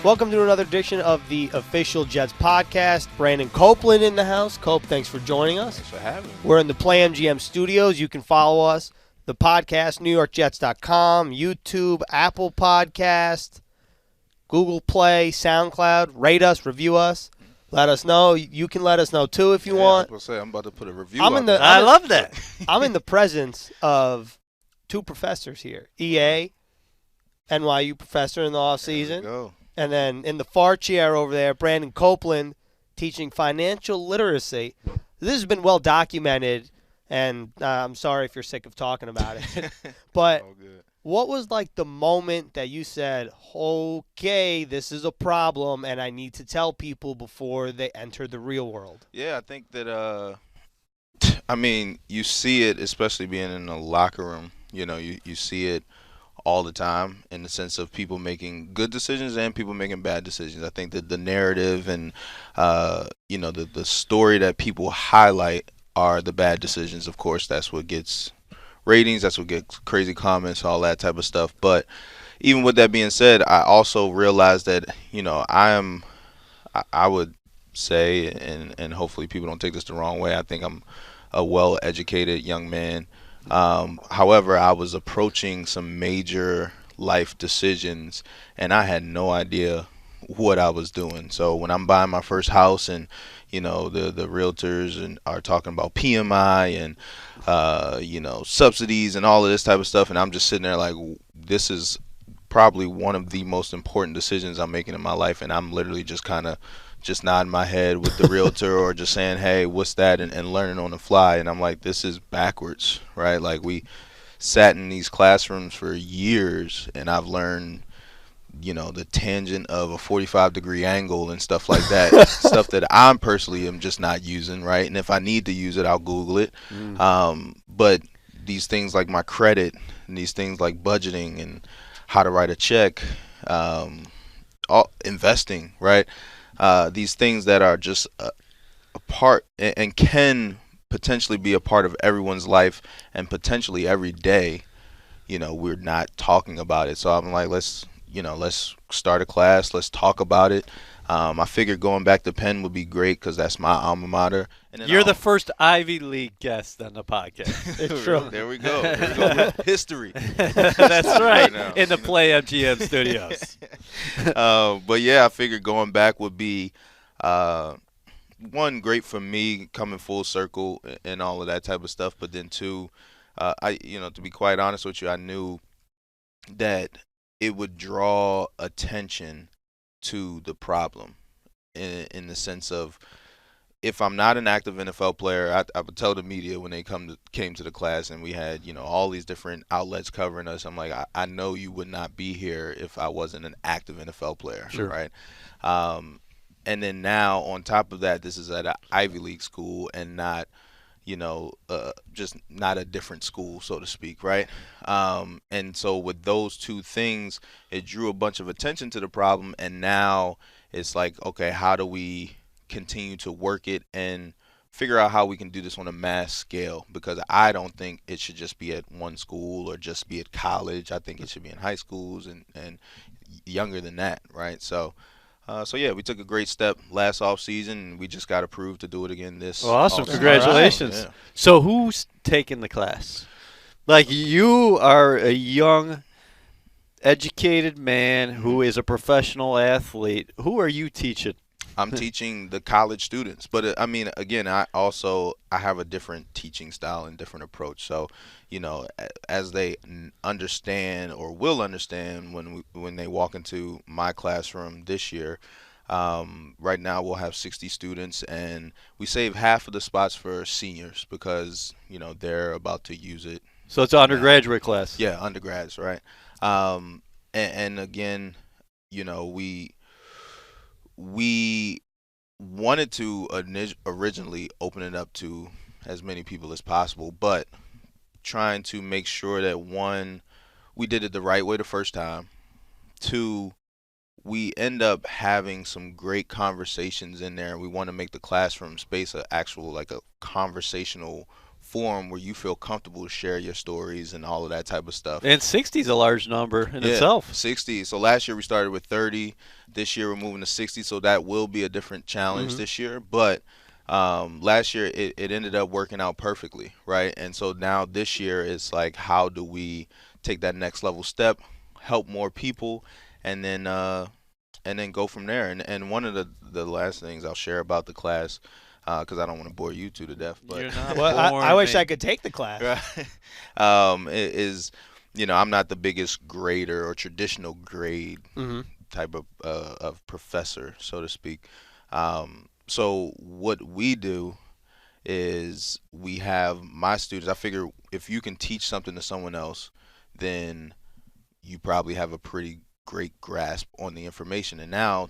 Welcome to another edition of the Official Jets podcast. Brandon Copeland in the house. Cope, thanks for joining us. Thanks for having me. We're in the Play MGM studios. You can follow us, the podcast, NewYorkJets.com, YouTube, Apple Podcast, Google Play, SoundCloud. Rate us, review us. Let us know. You can let us know, too, if you want. I'm about to put a review I love that. I'm in the presence of two professors here. EA, NYU professor in the offseason. And then in the far chair over there, Brandon Copeland, teaching financial literacy. This has been well documented, and I'm sorry if you're sick of talking about it. But what was like the moment that you said, okay, this is a problem, and I need to tell people before they enter the real world? Yeah, I think that, you see it, especially being in the locker room. You know, you see it all the time in the sense of people making good decisions and people making bad decisions. I think that the narrative and, the story that people highlight are the bad decisions. Of course, that's what gets ratings. That's what gets crazy comments, all that type of stuff. But even with that being said, I also realized that, I would say, and hopefully people don't take this the wrong way, I think I'm a well-educated young man. However, I was approaching some major life decisions, and I had no idea what I was doing. So when I'm buying my first house, and the realtors are talking about PMI and subsidies and all of this type of stuff, and I'm just sitting there like, this is probably one of the most important decisions I'm making in my life, and I'm literally just kind of nodding my head with the realtor or just saying, hey, what's that, and learning on the fly. And I'm like, this is backwards, right? Like, we sat in these classrooms for years, and I've learned, the tangent of a 45-degree angle and stuff like that, stuff that I'm personally am just not using, right? And if I need to use it, I'll Google it. But these things like my credit and these things like budgeting and how to write a check, investing, right? These things that are just a part and can potentially be a part of everyone's life and potentially every day, we're not talking about it. So I'm like, let's start a class. Let's talk about it. I figured going back to Penn would be great because that's my alma mater. And You're the first Ivy League guest on the podcast. It's true. There we go. History. That's right. In the Play MGM studios. But yeah, I figured going back would be one, great for me, coming full circle and all of that type of stuff. But then two, to be quite honest with you, I knew that it would draw attention to the problem in the sense of, if I'm not an active NFL player, I would tell the media when they came to the class and we had, all these different outlets covering us. I'm like, I know you would not be here if I wasn't an active NFL player, sure. Right? And then now on top of that, this is at an Ivy League school and not, just not a different school, so to speak, right? And so with those two things, it drew a bunch of attention to the problem, and now it's like, okay, how do we continue to work it and figure out how we can do this on a mass scale? Because I don't think it should just be at one school or just be at college. I think it should be in high schools and younger than that, right? So yeah, we took a great step last offseason, and we just got approved to do it again this awesome. offseason. Congratulations. Yeah. So who's taking the class? Like, you are a young, educated man who is a professional athlete. Who are you teaching? I'm teaching the college students, but again, I have a different teaching style and different approach. So, as they understand or will understand when they walk into my classroom this year, right now we'll have 60 students, and we save half of the spots for seniors because they're about to use it. So it's an undergraduate class. Yeah, undergrads, right? And again, we wanted to originally open it up to as many people as possible, but trying to make sure that, one, we did it the right way the first time. Two, we end up having some great conversations in there. We want to make the classroom space a conversational forum where you feel comfortable to share your stories and all of that type of stuff. And 60 is a large number in itself. 60. So last year we started with 30. This year we're moving to 60. So that will be a different challenge this year. But last year it ended up working out perfectly, right? And so now this year it's like, how do we take that next level step, help more people, and then go from there. And one of the last things I'll share about the class, because I don't want to bore you two to death, but You're not well, I wish I could take the class. Right. Is, I'm not the biggest grader or traditional grade type of professor, so to speak. So what we do is we have my students. I figure if you can teach something to someone else, then you probably have a pretty great grasp on the information. And now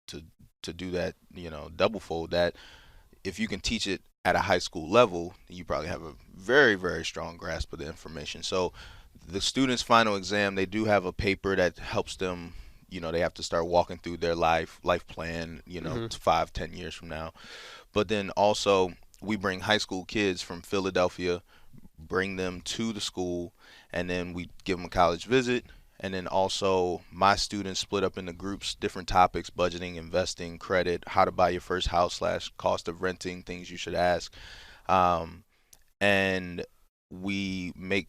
to do that, double fold that, if you can teach it at a high school level, you probably have a very, very strong grasp of the information. So the students' final exam, they do have a paper that helps them, they have to start walking through their life plan, 5-10 years from now. But then also we bring high school kids from Philadelphia, bring them to the school, and then we give them a college visit. And then also my students split up into groups, different topics: budgeting, investing, credit, how to buy your first house / cost of renting, things you should ask. And we make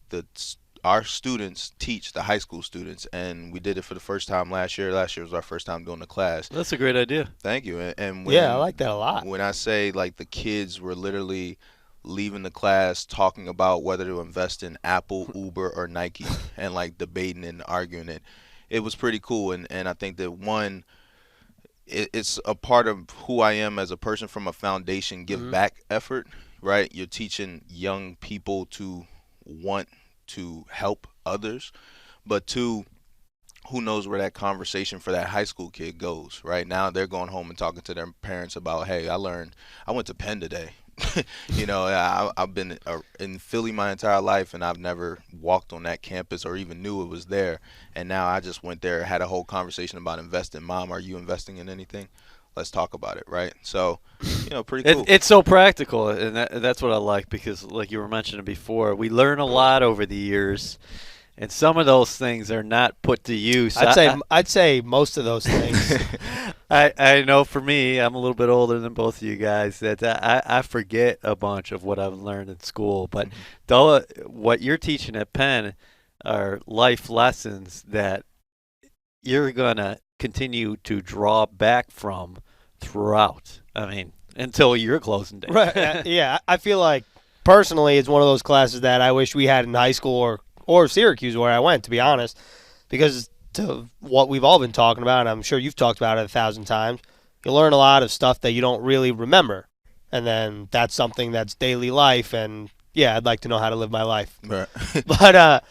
our students teach the high school students, and we did it for the first time last year. Last year was our first time doing the class. That's a great idea. Thank you. And I like that a lot. When I say, like, the kids were literally leaving the class talking about whether to invest in Apple, Uber, or Nike, and like debating and arguing it. It was pretty cool, and I think that it's a part of who I am as a person from a foundation give back effort, right? You're teaching young people to want to help others, but two, who knows where that conversation for that high school kid goes, right? Now they're going home and talking to their parents about, hey, I went to Penn today. I've been in Philly my entire life, and I've never walked on that campus or even knew it was there. And now I just went there, had a whole conversation about investing. Mom, are you investing in anything? Let's talk about it, right? So, pretty cool. It's so practical, and that's what I like, because, like you were mentioning before, we learn a lot over the years. And some of those things are not put to use. I'd say most of those things. I know for me, I'm a little bit older than both of you guys, that I forget a bunch of what I've learned in school. But what you're teaching at Penn are life lessons that you're going to continue to draw back from throughout. I mean, until your closing day. Right. Yeah. I feel like personally it's one of those classes that I wish we had in high school or Syracuse, where I went, to be honest, because to what we've all been talking about, and I'm sure you've talked about it 1,000 times, you learn a lot of stuff that you don't really remember. And then that's something that's daily life, and yeah, I'd like to know how to live my life. Right. But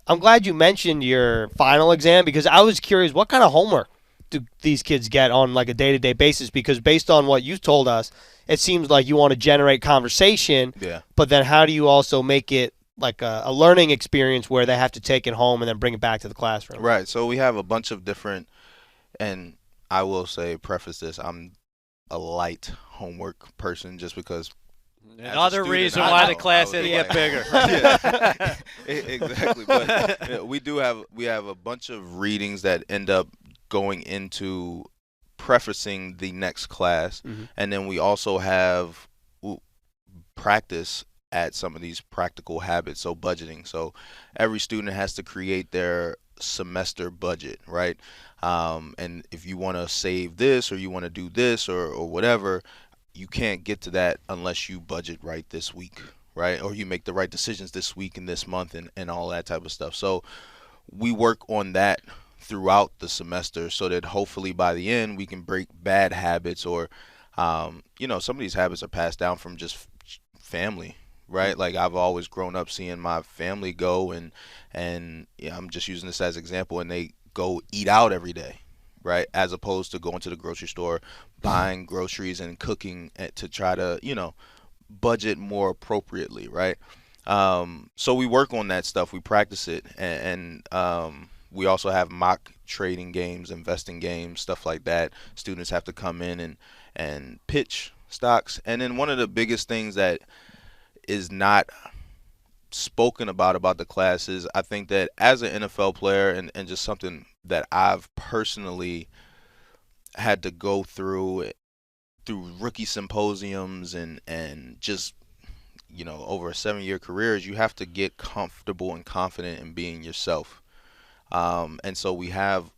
I'm glad you mentioned your final exam, because I was curious, what kind of homework do these kids get on like a day-to-day basis? Because based on what you told us, it seems like you want to generate conversation, but then how do you also make it like a learning experience where they have to take it home and then bring it back to the classroom? Right. So we have a bunch of different, and I will preface this, I'm a light homework person, just because. Another reason why the class had to get bigger. Yeah, exactly. But we have a bunch of readings that end up going into prefacing the next class, and then we also have practice at some of these practical habits, so budgeting. So every student has to create their semester budget, right? And if you want to save this, or you want to do this, or whatever, you can't get to that unless you budget right this week, right? Or you make the right decisions this week and this month, and all that type of stuff. So we work on that throughout the semester, so that hopefully by the end we can break bad habits, or some of these habits are passed down from just family, right? Like, I've always grown up seeing my family go and I'm just using this as an example, and they go eat out every day, right? As opposed to going to the grocery store, buying groceries and cooking to try to, budget more appropriately, right? So we work on that stuff. We practice it, and we also have mock trading games, investing games, stuff like that. Students have to come in and pitch stocks. And then one of the biggest things that is not spoken about the classes. I think that as an NFL player, and just something that I've personally had to go through rookie symposiums and just over a 7-year career, is you have to get comfortable and confident in being yourself. And so we have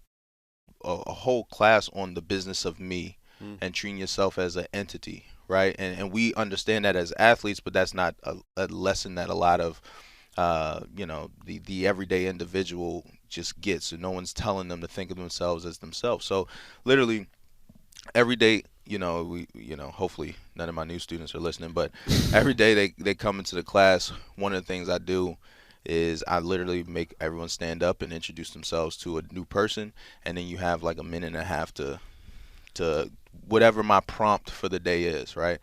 a whole class on the business of me and treating yourself as an entity, right? And we understand that as athletes, but that's not a lesson that a lot of the everyday individual just gets. And no one's telling them to think of themselves as themselves. So literally every day, hopefully none of my new students are listening, but every day they come into the class, one of the things I do is I literally make everyone stand up and introduce themselves to a new person, and then you have like a minute and a half to whatever my prompt for the day is, right?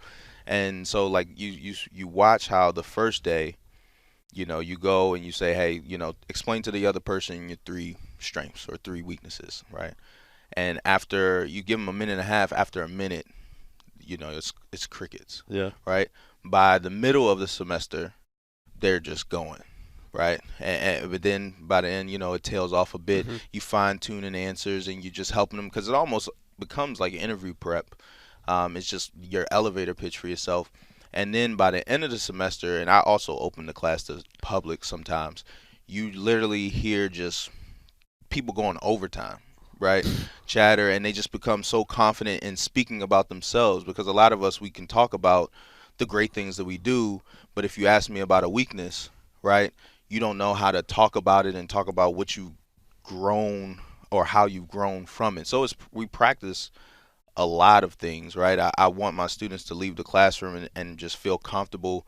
And so like you watch how the first day, you go and you say, hey, explain to the other person your 3 strengths or 3 weaknesses, right? And after you give them a minute and a half, after a minute, it's crickets. Yeah. Right. By the middle of the semester, they're just going. Right. But then by the end, it tails off a bit. You fine tuning answers and you're just helping them, because it almost becomes like interview prep. It's just your elevator pitch for yourself. And then by the end of the semester, and I also open the class to public sometimes, you literally hear just people going overtime. Right, chatter, and they just become so confident in speaking about themselves, because a lot of us, we can talk about the great things that we do, but if you ask me about a weakness, right, you don't know how to talk about it and talk about what you've grown or how you've grown from it. So we practice a lot of things, right? I want my students to leave the classroom and just feel comfortable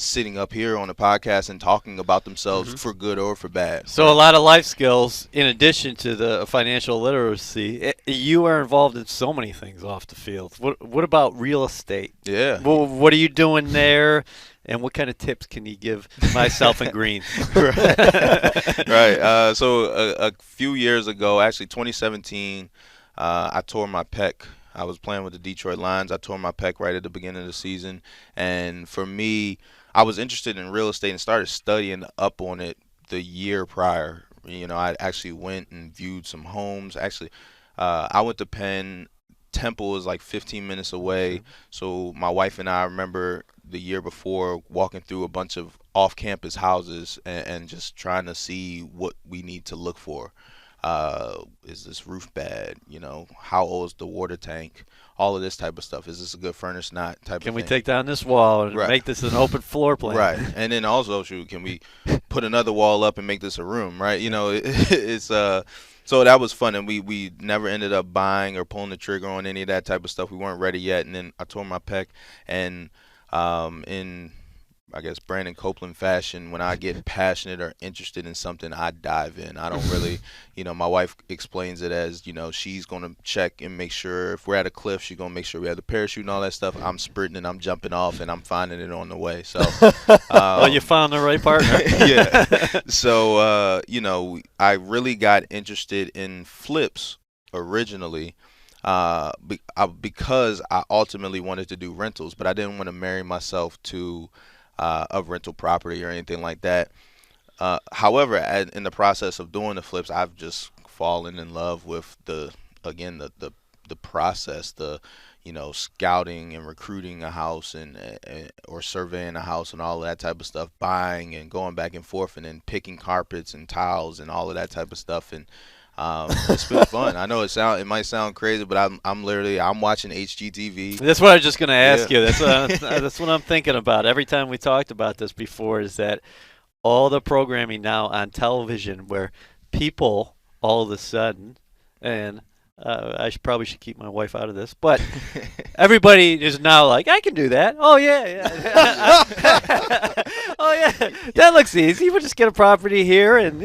sitting up here on a podcast and talking about themselves for good or for bad. So a lot of life skills in addition to the financial literacy. You are involved in so many things off the field. What about real estate? Yeah. Well, what are you doing there? And what kind of tips can you give myself and Green? Right. So a few years ago, actually 2017, I tore my pec. I was playing with the Detroit Lions. I tore my pec right at the beginning of the season. And for me, I was interested in real estate and started studying up on it the year prior. I actually went and viewed some homes. Actually, I went to Penn. Temple is like 15 minutes away. So my wife and I remember the year before walking through a bunch of off-campus houses and just trying to see what we need to look for. Is this roof bad? How old is the water tank? All of this type of stuff. Is this a good furnace? Not type of thing. Can we take down this wall and make this an open floor plan? Right. And then also, can we put another wall up and make this a room? Right. It's so that was fun, and we never ended up buying or pulling the trigger on any of that type of stuff. We weren't ready yet, and then I tore my pec, and in I guess Brandon Copeland fashion, when I get passionate or interested in something, I dive in. I don't really, my wife explains it as, she's going to check and make sure if we're at a cliff, she's going to make sure we have the parachute and all that stuff. I'm sprinting and I'm jumping off and I'm finding it on the way. So, well, you found the right partner. Yeah. So, I really got interested in flips originally. Because I ultimately wanted to do rentals, but I didn't want to marry myself to a rental property or anything like that. However, in the process of doing the flips, I've just fallen in love with the process, scouting and recruiting a house or surveying a house and all of that type of stuff, buying and going back and forth and then picking carpets and tiles and all of that type of stuff. And it's been fun. I know it might sound crazy, but I'm watching HGTV. That's what I was just going to ask you. That's what I'm thinking about. Every time we talked about this before, is that all the programming now on television where people all of a sudden, and I probably should keep my wife out of this, but everybody is now like, I can do that. Oh, yeah. Oh, yeah. That looks easy. We'll just get a property here and,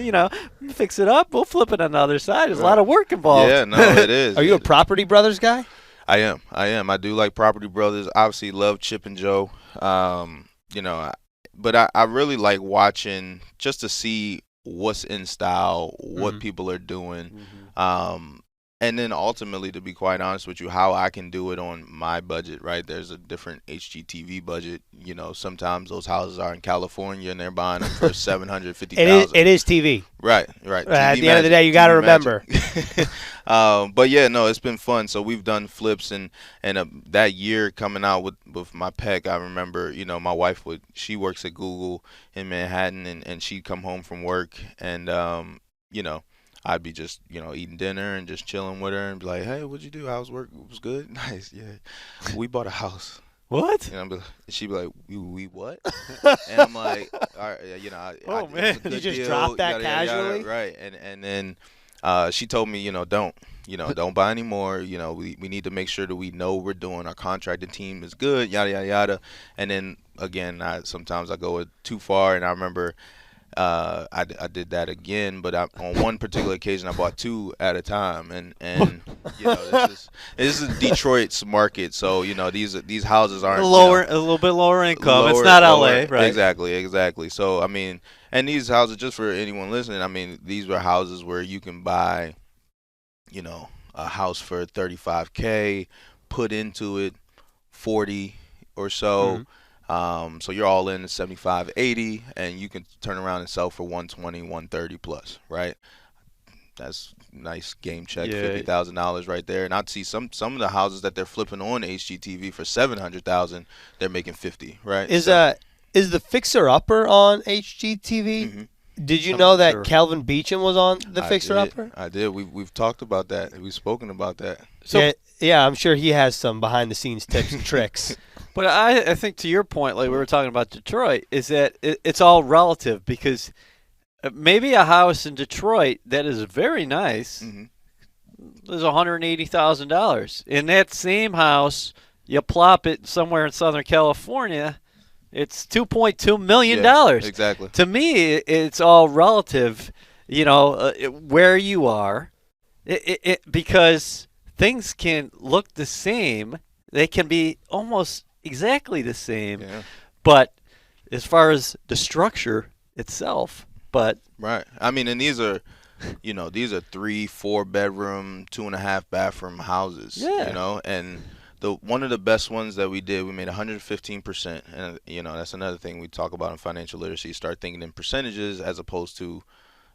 fix it up. We'll flip it on the other side. There's a lot of work involved. Yeah, no, it is. Are you a Property Brothers guy? I am. I do like Property Brothers. Obviously, love Chip and Joe. But I really like watching just to see what's in style, what people are doing. And then ultimately, to be quite honest with you, how I can do it on my budget, right? There's a different HGTV budget. You know, sometimes those houses are in California and they're buying them for $750,000. It is TV. Right. At the end of the day, you got to remember. But yeah, no, it's been fun. So we've done flips, and that year coming out with my PEC, I remember, you know, my wife she works at Google in Manhattan, and she'd come home from work, and you know, I'd be just, you know, eating dinner and just chilling with her and be like, hey, what'd you do? How's work? It was good? Nice, yeah. We bought a house. What? And she'd be like, we what? And I'm like, all right, you know, man. You just dropped that casually? Right. And then she told me, don't buy any more. You know, we need to make sure that we know what we're doing. Our contracting team is good, yada, yada, yada. And then, again, sometimes I go too far, and I remember I did that again, but on one particular occasion, I bought 2 at a time, and you know, this is Detroit's market, so you know these houses aren't a little bit lower income. It's not LA, right? Exactly. So I mean, and these houses, just for anyone listening, I mean, these were houses where you can buy, you know, a house for $35K, put into it 40 or so. Mm-hmm. So you're all in at 75, 80, and you can turn around and sell for 120, 130 plus, right? That's nice game check, $50,000 right there. And I'd see some of the houses that they're flipping on HGTV for $700,000, they're making 50, right? Is the Fixer Upper on HGTV? Mm-hmm. Did you know that Calvin Beecham was on the Fixer Upper? I did. We've talked about that. We've spoken about that. So yeah, I'm sure he has some behind the scenes tips and tricks. But I think to your point, like we were talking about Detroit, is that it's all relative, because maybe a house in Detroit that is very nice is $180,000. In that same house, you plop it somewhere in Southern California, it's $2.2 million. Yeah, exactly. To me, it's all relative, you know, where you are, because things can look the same. They can be almost exactly the same, but as far as the structure itself, right. I mean, and these are 3-4 bedroom, 2.5 bathroom houses. Yeah. You know, and one of the best ones that we did, we made 115%, and you know, that's another thing we talk about in financial literacy. Start thinking in percentages as opposed to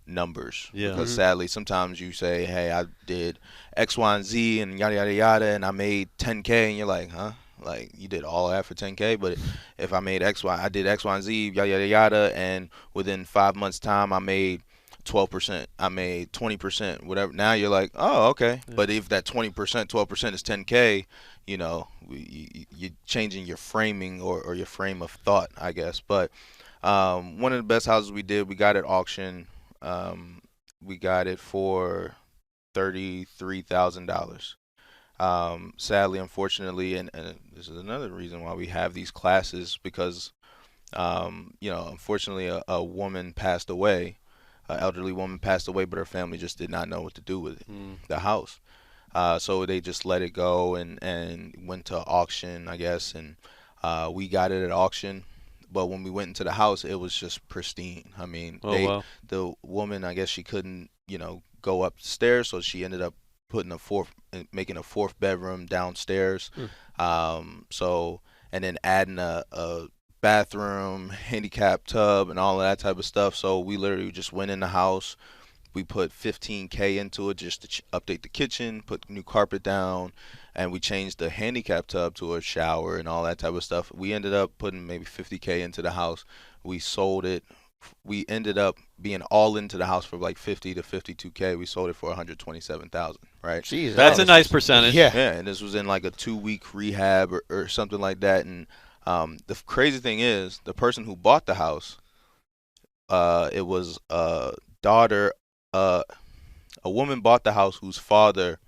numbers. Yeah. Because sadly, sometimes you say, hey, I did X, Y, and Z, and yada yada yada, and I made 10K, and you're like, huh? Like, you did all that for 10K, but if I made I did X, Y, and Z, yada, yada, yada, and within 5 months' time, I made 12%, I made 20%, whatever. Now you're like, oh, okay. Yeah. But if that 20%, 12% is 10K, you know, you're changing your framing or your frame of thought, I guess. But one of the best houses we did, we got at auction. We got it for $33,000. Sadly, unfortunately, and this is another reason why we have these classes, because, you know, unfortunately, a woman passed away, an elderly woman passed away, but her family just did not know what to do with it, the house. So they just let it go and went to auction, I guess, and we got it at auction. But when we went into the house, it was just pristine. I mean, the woman, I guess she couldn't, you know, go upstairs, so she ended up making a 4th bedroom downstairs. So, and then adding a bathroom, handicap tub, and all of that type of stuff. So we literally just went in the house. We put $15K into it just to update the kitchen, put new carpet down, and we changed the handicap tub to a shower and all that type of stuff. We ended up putting maybe $50K into the house. We sold it. We ended up being all into the house for like $50 to $52K. We sold it for $127,000, right? Jeez, that's a nice percentage. Yeah, and this was in like a 2-week rehab or something like that. And the crazy thing is, the person who bought the house, it was a daughter. A woman bought the house whose father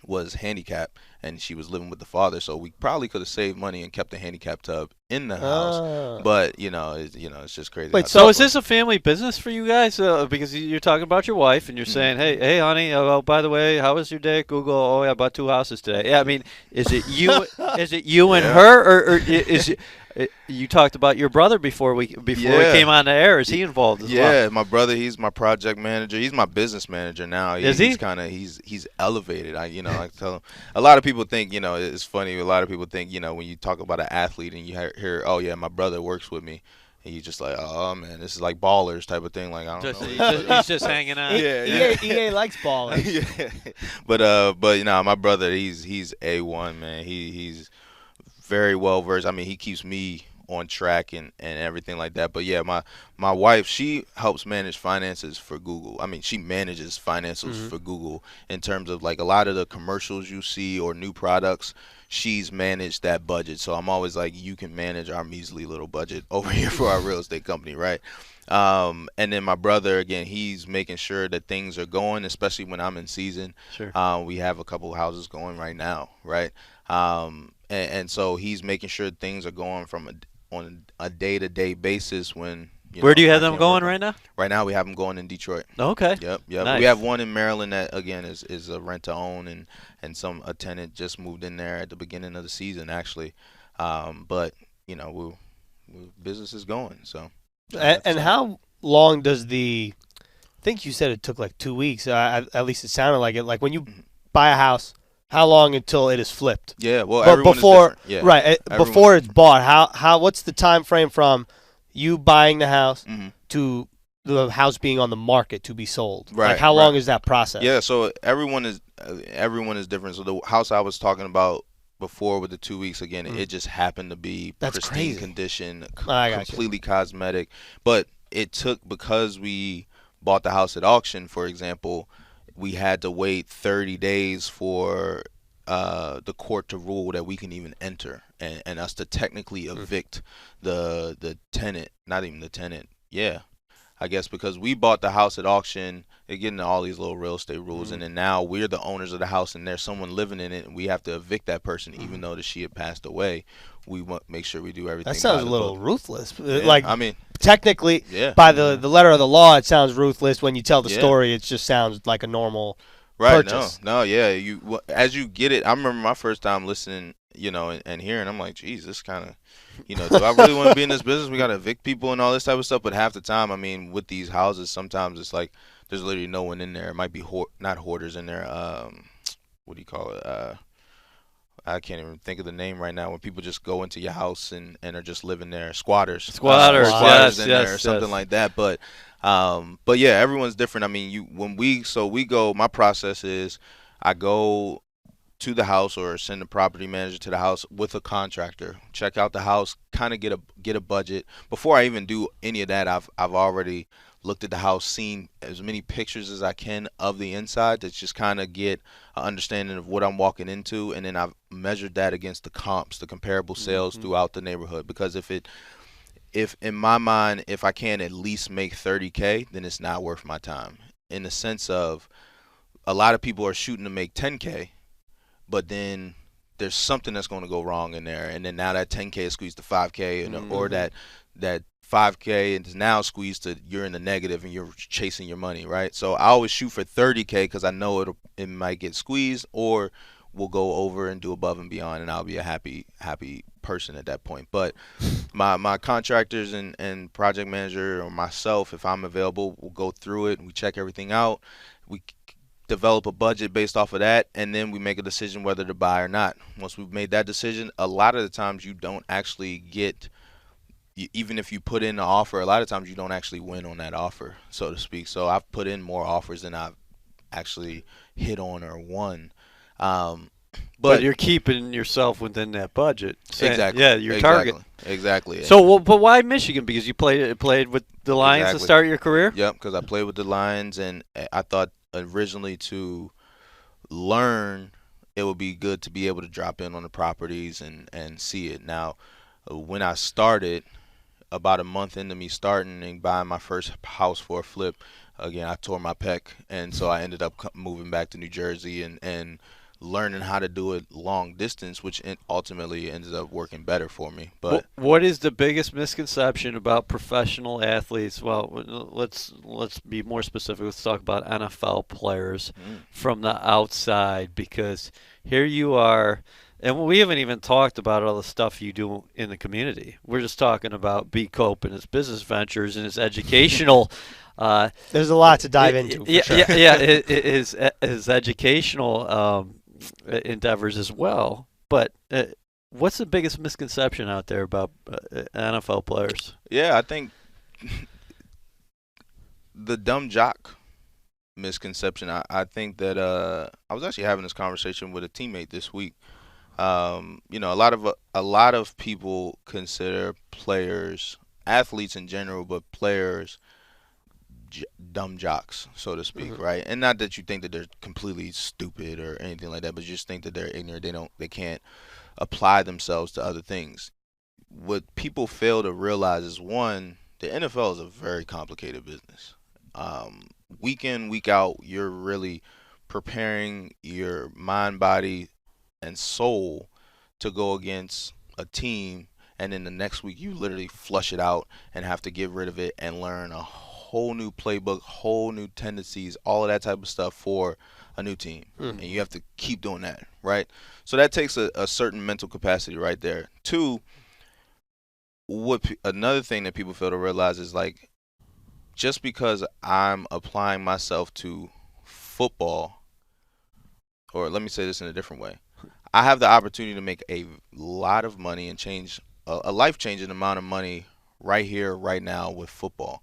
was handicapped, and she was living with the father. So we probably could have saved money and kept the handicap tub in the house. But it's just crazy. Wait, so is this a family business for you guys? Because you're talking about your wife, and you're saying, hey, honey, oh, by the way, how was your day at Google? Oh, yeah, I bought 2 houses today. Yeah, I mean, is it you? Is it you and her, or is it? You talked about your brother before we came on the air. Is he involved as well? Yeah, my brother, he's my project manager. He's my business manager now. Is he? He's kind of he's elevated. I tell him. A lot of people think, it's funny. A lot of people think, when you talk about an athlete and you hear, oh yeah, my brother works with me. And you just like, oh man, this is like ballers type of thing. Like, I don't know. He's just hanging out. EA likes ballers. Yeah. But my brother, he's A1, man. He's very well versed. I mean, he keeps me on track and everything like that. But yeah, my wife, she helps manage finances for Google. I mean, she manages finances for Google in terms of like a lot of the commercials you see or new products. She's managed that budget. So I'm always like, you can manage our measly little budget over here for our real estate company, right? And then my brother, again, he's making sure that things are going, especially when I'm in season. Sure. We have a couple of houses going right now, right? And so he's making sure things are going on a day-to-day basis when. Where do you have them going right now? Right now we have them going in Detroit. Okay. Yep. Nice. We have one in Maryland that, again, is a rent-to-own, and a tenant just moved in there at the beginning of the season, actually. But, business is going, so. And how long does I think you said it took like 2 weeks. At least it sounded like it. Like when you buy a house, how long until it is flipped? Yeah, well, everyone before, is different. Yeah. Right, before it's bought, what's the time frame from you buying the house to the house being on the market to be sold? Right. Like how long is that process? Yeah, so everyone is different. So the house I was talking about before with the 2 weeks, again, it just happened to be pristine condition, completely cosmetic. But it took, because we bought the house at auction, for example, we had to wait 30 days for the court to rule that we can even enter and us to technically evict the tenant, not even the tenant. Yeah, I guess because we bought the house at auction, they're getting all these little real estate rules, and then now we're the owners of the house and there's someone living in it and we have to evict that person even though she had passed away. We want make sure we do everything. That sounds a little ruthless. Yeah, like, I mean, technically, by the letter of the law, it sounds ruthless. When you tell the story, it just sounds like a normal purchase. No, yeah. As you get it, I remember my first time listening, and hearing, I'm like, geez, this kind of, do I really want to be in this business? We got to evict people and all this type of stuff. But half the time, I mean, with these houses, sometimes it's like there's literally no one in there. It might be not hoarders in there. What do you call it? I can't even think of the name right now. When people just go into your house and are just living there, squatters in there or something like that. But yeah, everyone's different. I mean, when we go. My process is I go to the house or send a property manager to the house with a contractor, check out the house, kind of get a budget. Before I even do any of that, I've already looked at the house, seen as many pictures as I can of the inside to just kind of get an understanding of what I'm walking into, and then I've measured that against the comps, the comparable sales throughout the neighborhood. Because if in my mind, if I can't at least make $30K, then it's not worth my time. In the sense of a lot of people are shooting to make $10K, but then there's something that's going to go wrong in there, and then now that $10K is squeezed to $5K, or that $5K is now squeezed to you're in the negative and you're chasing your money, right? So I always shoot for $30K because I know it might get squeezed, or we'll go over and do above and beyond, and I'll be a happy person at that point. But my contractors and project manager or myself, if I'm available, we'll go through it and we check everything out. We develop a budget based off of that, and then we make a decision whether to buy or not. Once we've made that decision, a lot of the times you don't actually get, even if you put in an offer, a lot of times you don't actually win on that offer, so to speak. So I've put in more offers than I've actually hit on or won. But you're keeping yourself within that budget. Exactly. Yeah, your target. Exactly. So, but why Michigan? Because you played with the Lions to start your career? Yep, because I played with the Lions, and I thought originally to learn, it would be good to be able to drop in on the properties and see it. Now, when I started, about a month into me starting and buying my first house for a flip, again, I tore my pec, and so I ended up moving back to New Jersey and learning how to do it long distance, which ultimately ended up working better for me. But what is the biggest misconception about professional athletes? Well, let's be more specific. Let's talk about NFL players from the outside, because here you are And we haven't even talked about all the stuff you do in the community. We're just talking about B. Cope and his business ventures and his educational. There's a lot to dive into. For sure. His educational endeavors as well. But what's the biggest misconception out there about NFL players? Yeah, I think the dumb jock misconception. I think that I was actually having this conversation with a teammate this week. A lot of people consider players, athletes in general, but players dumb jocks, so to speak, right? And not that you think that they're completely stupid or anything like that, but you just think that they're ignorant. They can't apply themselves to other things. What people fail to realize is, one, the NFL is a very complicated business. Week in, week out, you're really preparing your mind, body, and soul to go against a team, and then the next week you literally flush it out and have to get rid of it and learn a whole new playbook, whole new tendencies, all of that type of stuff for a new team. And you have to keep doing that, right? So that takes a certain mental capacity right there. Two, another thing that people fail to realize is, like, just because I'm applying myself to football, or let me say this in a different way, I have the opportunity to make a lot of money and change a life-changing amount of money right here, right now with football.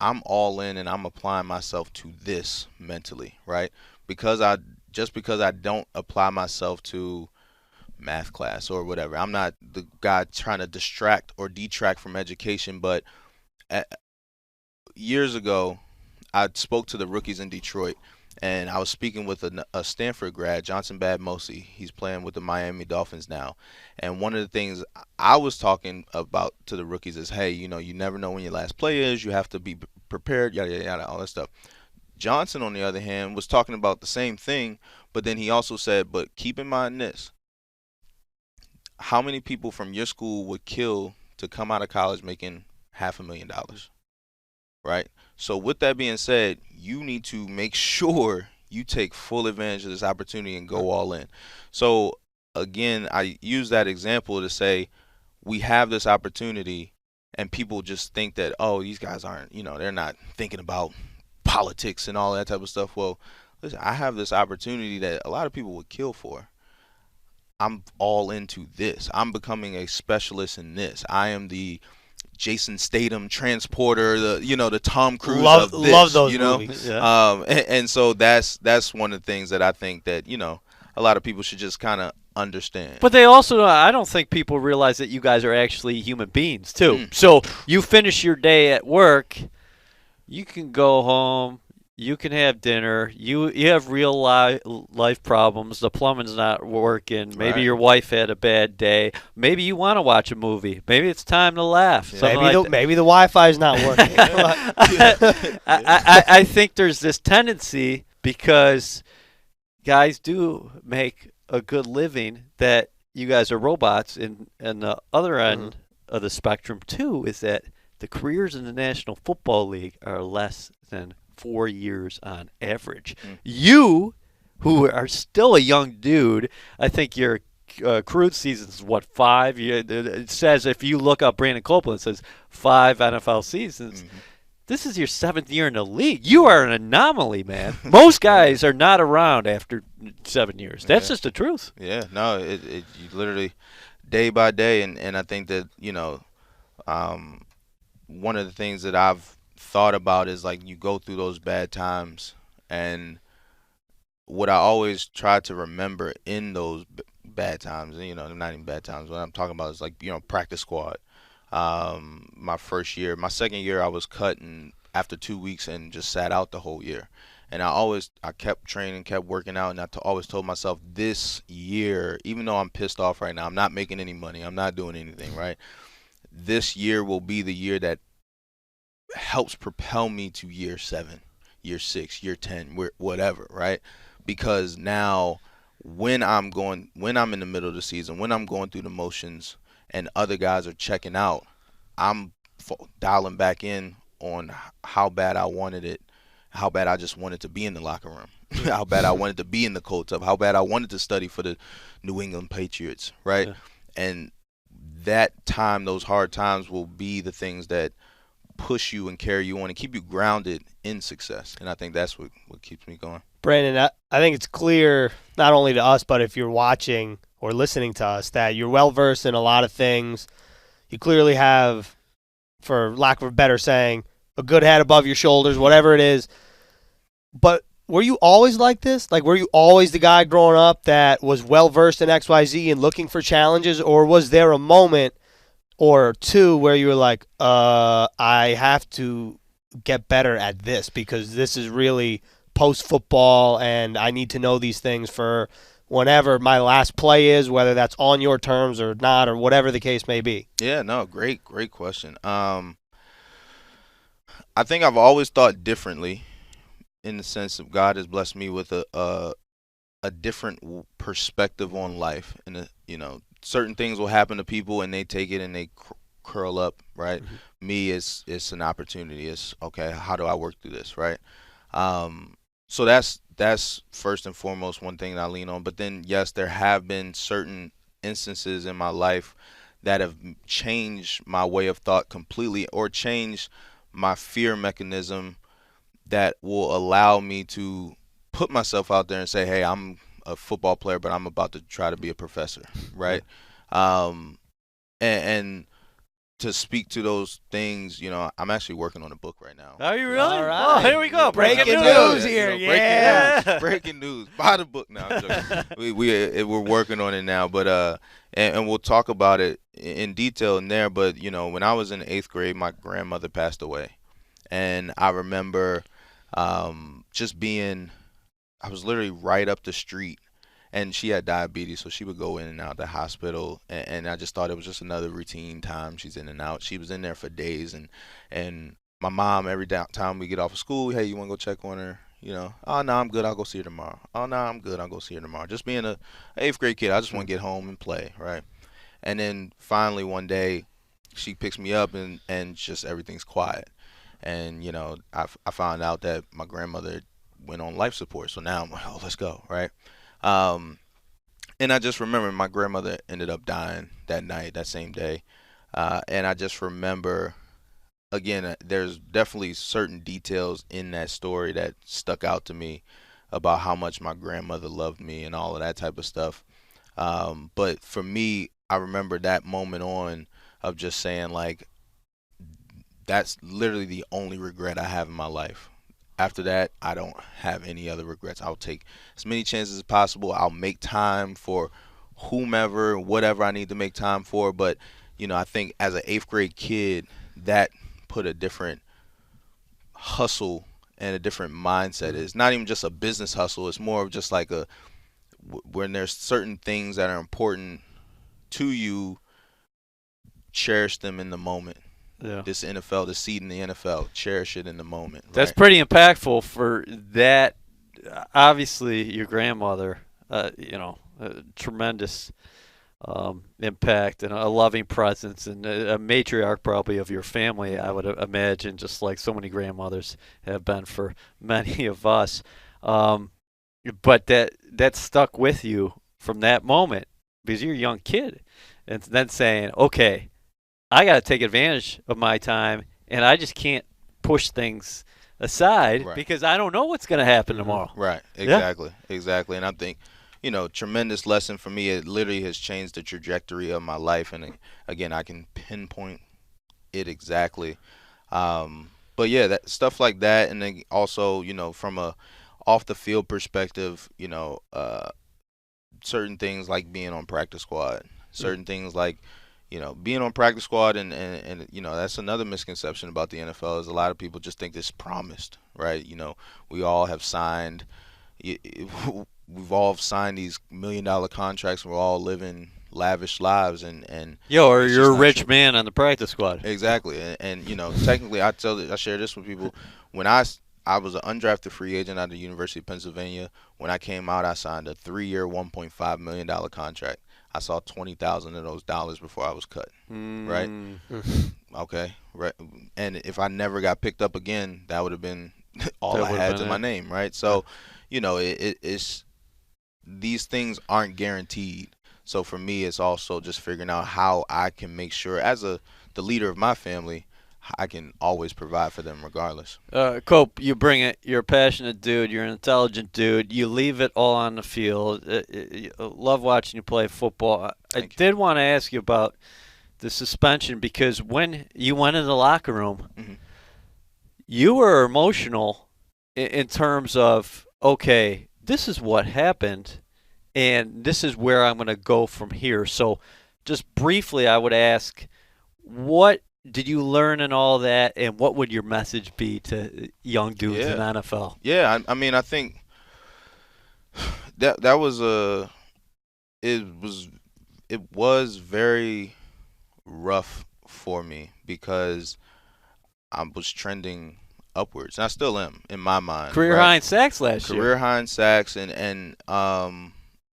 I'm all in and I'm applying myself to this mentally, right? Because I don't apply myself to math class or whatever. I'm not the guy trying to distract or detract from education, but years ago, I spoke to the rookies in Detroit, and I was speaking with a Stanford grad, Johnson Bad-Mosi. He's playing with the Miami Dolphins now. And one of the things I was talking about to the rookies is, hey, you never know when your last play is. You have to be prepared, yada, yada, yada, all that stuff. Johnson, on the other hand, was talking about the same thing, but then he also said, but keep in mind this. How many people from your school would kill to come out of college making $500,000? Right? So with that being said, you need to make sure you take full advantage of this opportunity and go all in. So again, I use that example to say we have this opportunity and people just think that, oh, these guys aren't, they're not thinking about politics and all that type of stuff. Well, listen, I have this opportunity that a lot of people would kill for. I'm all into this. I'm becoming a specialist in this. I am the Jason Statham transporter, the Tom Cruise of this. Love those movies. Yeah. And so that's one of the things that I think that a lot of people should just kind of understand. But they also, I don't think people realize that you guys are actually human beings too. So you finish your day at work, you can go home, you can have dinner, you have real life problems, the plumbing's not working, maybe your wife had a bad day, maybe you want to watch a movie, maybe it's time to laugh. Yeah. Maybe the Wi-Fi is not working. I think there's this tendency, because guys do make a good living, that you guys are robots, and the other end of the spectrum too is that the careers in the National Football League are less than 4 years on average. You, who are still a young dude, I think your crude season is 5? It says, if you look up Brandon Copeland, it says 5 NFL seasons. This is your 7th year in the league. You are an anomaly, man. Most guys are not around after 7 years. That's just the truth. Yeah, no, you literally day by day, and I think that one of the things that I've thought about is, like, you go through those bad times, and what I always try to remember in those bad times, not even bad times, what I'm talking about is, like, practice squad. My second year, I was cut after 2 weeks and just sat out the whole year. And I kept training, kept working out, and I always told myself, this year, even though I'm pissed off right now, I'm not making any money, I'm not doing anything, right? This year will be the year that helps propel me to year 7, year 6, year 10, whatever, right? Because now when I'm in the middle of the season, when I'm going through the motions and other guys are checking out, I'm dialing back in on how bad I wanted it, how bad I just wanted to be in the locker room. how bad I wanted to be in the Colts, of how bad I wanted to study for the New England Patriots, right? Yeah. And that time, those hard times will be the things that push you and carry you on and keep you grounded in success. And I think that's what keeps me going. Brandon, I think it's clear, not only to us, but if you're watching or listening to us, that you're well-versed in a lot of things. You clearly have, for lack of a better saying, a good head above your shoulders, whatever it is. But were you always like this? Like, were you always the guy growing up that was well-versed in XYZ and looking for challenges? Or was there a moment or two where you were like, I have to get better at this because this is really post-football and I need to know these things for whenever my last play is, whether that's on your terms or not or whatever the case may be? Yeah, no, great question. I think I've always thought differently, in the sense of God has blessed me with a different perspective on life. And, certain things will happen to people and they take it and they curl up, right? Mm-hmm. Me, it's an opportunity. It's, okay, how do I work through this, right? So that's first and foremost one thing that I lean on. But then, yes, there have been certain instances in my life that have changed my way of thought completely, or changed my fear mechanism, that will allow me to put myself out there and say, hey, I'm a football player, but I'm about to try to be a professor, right? And to speak to those things, I'm actually working on a book right now. Are you really? All right. Oh, here we go. Breaking news here. Breaking news. Buy the book now. We're working on it now, but and we'll talk about it in detail in there. But when I was in 8th grade, my grandmother passed away, and I remember just being, I was literally right up the street, and she had diabetes, so she would go in and out of the hospital, and I just thought it was just another routine time. She's in and out. She was in there for days, and my mom, every time we get off of school, hey, you want to go check on her? Oh, no, I'm good. I'll go see her tomorrow. Oh, no, I'm good. I'll go see her tomorrow. Just being a 8th grade kid, I just want to get home and play, right? And then finally one day, she picks me up, and just everything's quiet. And, I found out that my grandmother went on life support. So now I'm like, oh, let's go, right? And I just remember my grandmother ended up dying that night, that same day. And I just remember, again, there's definitely certain details in that story that stuck out to me about how much my grandmother loved me and all of that type of stuff. But for me, I remember that moment on of just saying, like, that's literally the only regret I have in my life. After that, I don't have any other regrets. I'll take as many chances as possible. I'll make time for whomever, whatever I need to make time for. But, I think as an 8th grade kid, that put a different hustle and a different mindset. It's not even just a business hustle. It's more of just like when there's certain things that are important to you, cherish them in the moment. Yeah. This NFL, the seed in the NFL, cherish it in the moment. That's right? pretty impactful for that. Obviously, your grandmother, tremendous impact and a loving presence and a matriarch probably of your family, I would imagine, just like so many grandmothers have been for many of us. But that stuck with you from that moment because you're a young kid. And then saying, okay, I got to take advantage of my time, and I just can't push things aside because I don't know what's going to happen tomorrow. Right, exactly. And I think, tremendous lesson for me. It literally has changed the trajectory of my life, and again, I can pinpoint it exactly. But yeah, that stuff like that, and then also, from a off the field perspective, certain things like being on practice squad, certain things like, being on practice squad, and that's another misconception about the NFL is a lot of people just think it's promised, right? We all have signed, we've all signed these $1 million contracts, and we're all living lavish lives, and or you're a rich man on the practice squad. Exactly, and technically, I share this with people. When I was an undrafted free agent out of the University of Pennsylvania. When I came out, I signed a 3-year, $1.5 million contract. I saw 20,000 of those dollars before I was cut, right? Okay, right. And if I never got picked up again, that would have been all I had to my name, right? So, it's these things aren't guaranteed. So for me, it's also just figuring out how I can make sure, as the leader of my family, I can always provide for them regardless. Cope, you bring it. You're a passionate dude. You're an intelligent dude. You leave it all on the field. Love watching you play football. I did want to ask you about the suspension, because when you went in the locker room, you were emotional in terms of, okay, this is what happened, and this is where I'm going to go from here. So just briefly, I would ask, what did you learn in all that, and what would your message be to young dudes in the NFL? Yeah, I mean, I think that was it was very rough for me, because I was trending upwards, and I still am in my mind. Career high in sacks last year. Career high in sacks, and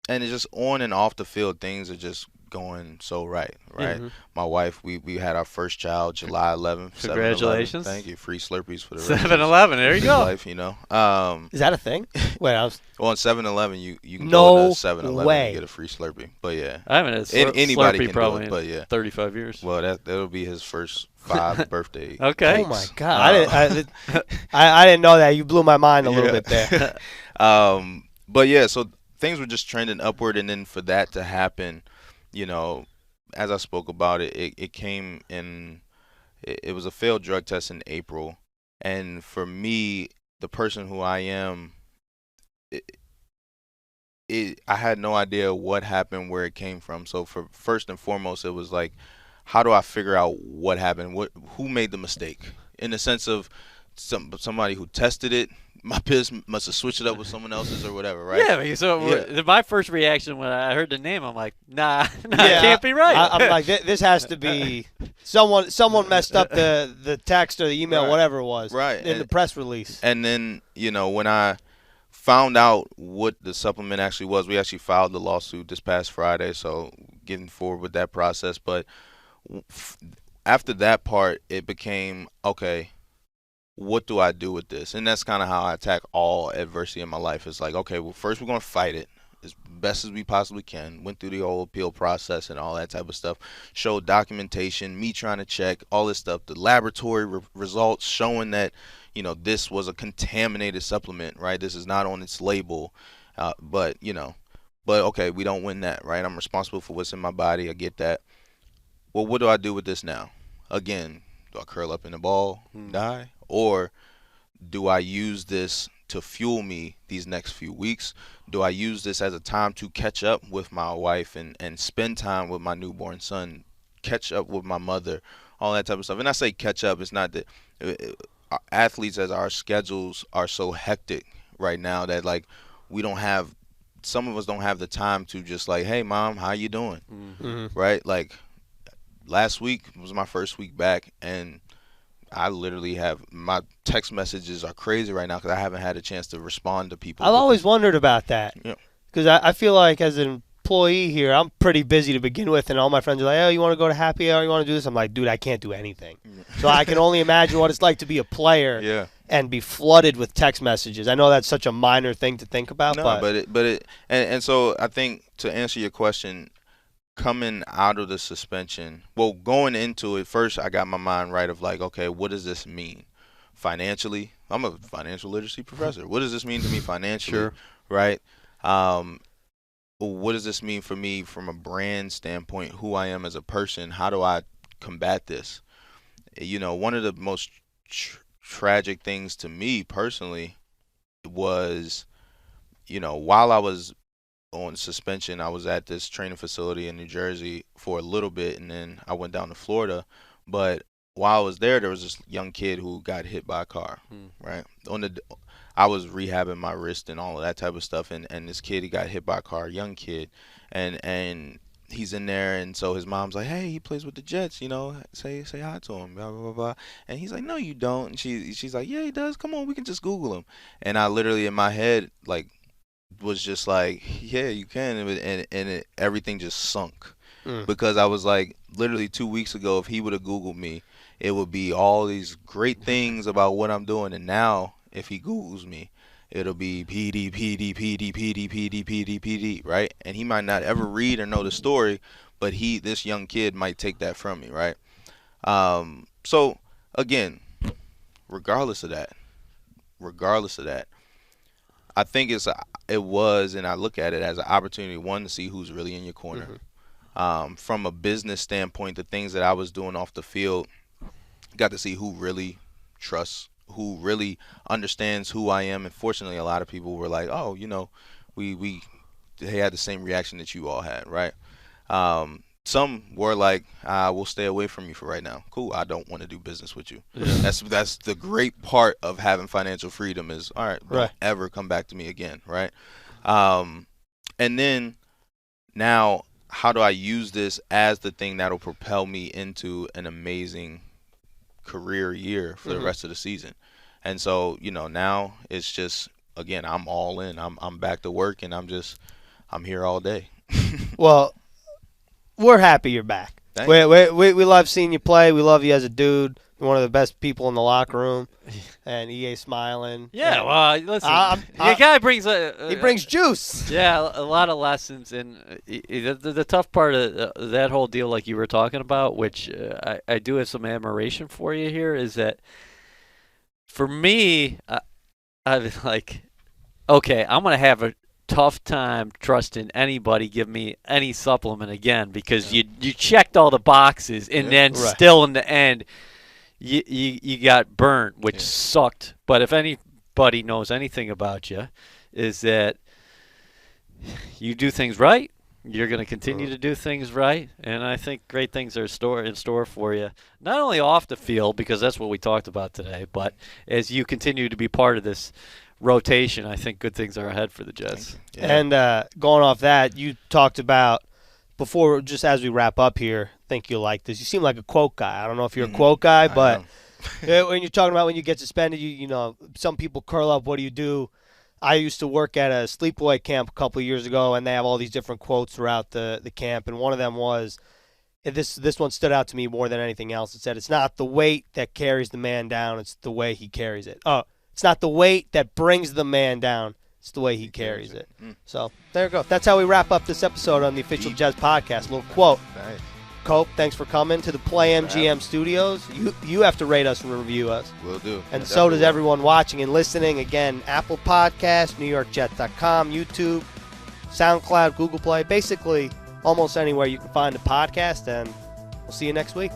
it's just on and off the field, things are just going so right. My wife, we had our first child July 11th. Congratulations. 7-11. Thank you. Free Slurpees for the 7-11. There you go. Life, Is that a thing? Wait, on 7-11 you can go to 7-11 and get a free Slurpee. But yeah, I haven't had anybody Slurpee can probably do it, but yeah, 35 years. Well, that'll be his first 5 birthday. Okay. Oh my God, I didn't know that. You blew my mind a little bit there. But yeah, so things were just trending upward, and then for that to happen, as I spoke about it came in. It was a failed drug test in April, and for me, the person who I am, I had no idea what happened, where it came from. So first and foremost, it was like, how do I figure out what happened? Who made the mistake? In the sense of somebody who tested it. My piss must have switched it up with someone else's or whatever, right? Yeah. So my first reaction when I heard the name, I'm like, nah, it can't be right. I'm like, this has to be someone messed up the text or the email, whatever it was, in the press release. And then when I found out what the supplement actually was, we actually filed the lawsuit this past Friday, so getting forward with that process. But after that part, it became, okay, what do I do with this? And that's kind of how I attack all adversity in my life. It's like, okay, well, first we're going to fight it as best as we possibly can. Went through the whole appeal process and all that type of stuff. Showed documentation, me trying to check all this stuff. The laboratory results showing that, this was a contaminated supplement, right? This is not on its label. But okay, we don't win that, right? I'm responsible for what's in my body. I get that. Well, what do I do with this now? Again, do I curl up in the ball, die? Or do I use this to fuel me these next few weeks? Do I use this as a time to catch up with my wife and spend time with my newborn son, catch up with my mother, all that type of stuff? And I say catch up, it's not that athletes, as our schedules are so hectic right now, that like some of us don't have the time to just like, hey mom, how you doing? Right? Like last week was my first week back, and I literally have my text messages are crazy right now because I haven't had a chance to respond to people. I've always wondered about that, because I feel like as an employee here, I'm pretty busy to begin with, and all my friends are like, oh, you want to go to happy hour, you want to do this? I'm like, dude, I can't do anything. So I can only imagine what it's like to be a player and be flooded with text messages. I know that's such a minor thing to think about. And so I think, to answer your question, coming out of the suspension, well, going into it, first I got my mind right of like, okay, what does this mean financially? I'm a financial literacy professor. What does this mean to me financially? Right? What does this mean for me from a brand standpoint, who I am as a person? How do I combat this? One of the most tragic things to me personally was, while I was on suspension, I was at this training facility in New Jersey for a little bit, and then I went down to Florida. But while I was there was this young kid who got hit by a car, right? I was rehabbing my wrist and all of that type of stuff, and this kid, he got hit by a car, young kid, and he's in there, and so his mom's like, hey, he plays with the Jets, say hi to him, blah, blah, blah, blah. And he's like, no, you don't. And she's like, yeah, he does. Come on, we can just Google him. And I literally, in my head, like, was just like, yeah, you can, and everything just sunk, because I was like, literally 2 weeks ago, if he would have Googled me, it would be all these great things about what I'm doing, and now if he Googles me, it'll be PD, PD, PD, PD, PD, PD, PD, right? And he might not ever read or know the story, but this young kid might take that from me, right? So again, regardless of that, I think it was, and I look at it as an opportunity, one, to see who's really in your corner. From a business standpoint, the things that I was doing off the field, got to see who really trusts, who really understands who I am. And fortunately, a lot of people were like, oh, they had the same reaction that you all had, right? Some were like, we'll stay away from you for right now. Cool, I don't want to do business with you. Yeah. That's the great part of having financial freedom is, all right, don't ever come back to me again, right? And then now, how do I use this as the thing that'll propel me into an amazing career year for the rest of the season? And so, now it's just, again, I'm all in. I'm back to work, and I'm here all day. Well, we're happy you're back. We love seeing you play. We love you as a dude. You're one of the best people in the locker room. And EA smiling. Yeah, well, listen, the guy brings he brings juice. Yeah, a lot of lessons. And the tough part of that whole deal, like you were talking about, which I do have some admiration for you here, is that for me, I was like, okay, I'm going to have a tough time trusting anybody give me any supplement again, because you checked all the boxes, and then still in the end you got burnt, which sucked. But if anybody knows anything about you, is that you do things right, you're going to continue to do things right, and I think great things are in store for you, not only off the field, because that's what we talked about today, but as you continue to be part of this rotation, I think good things are ahead for the Jets. Yeah. And going off that, you talked about before, just as we wrap up here, I think you'll like this. You seem like a quote guy. I don't know if you're a quote guy, but when you're talking about when you get suspended, some people curl up, what do you do? I used to work at a sleepaway camp a couple of years ago, and they have all these different quotes throughout the camp, and one of them was, this one stood out to me more than anything else. It said, it's not the weight that carries the man down, it's the way he carries it. Oh, it's not the weight that brings the man down. It's the way he carries it. So there you go. That's how we wrap up this episode on the Official Jets Podcast. A little quote. Nice. Cope, thanks for coming to the Play MGM Studios. You have to rate us and review us. Will do. And so does everyone watching and listening. Again, Apple Podcasts, NewYorkJets.com, YouTube, SoundCloud, Google Play. Basically, almost anywhere you can find a podcast. And we'll see you next week.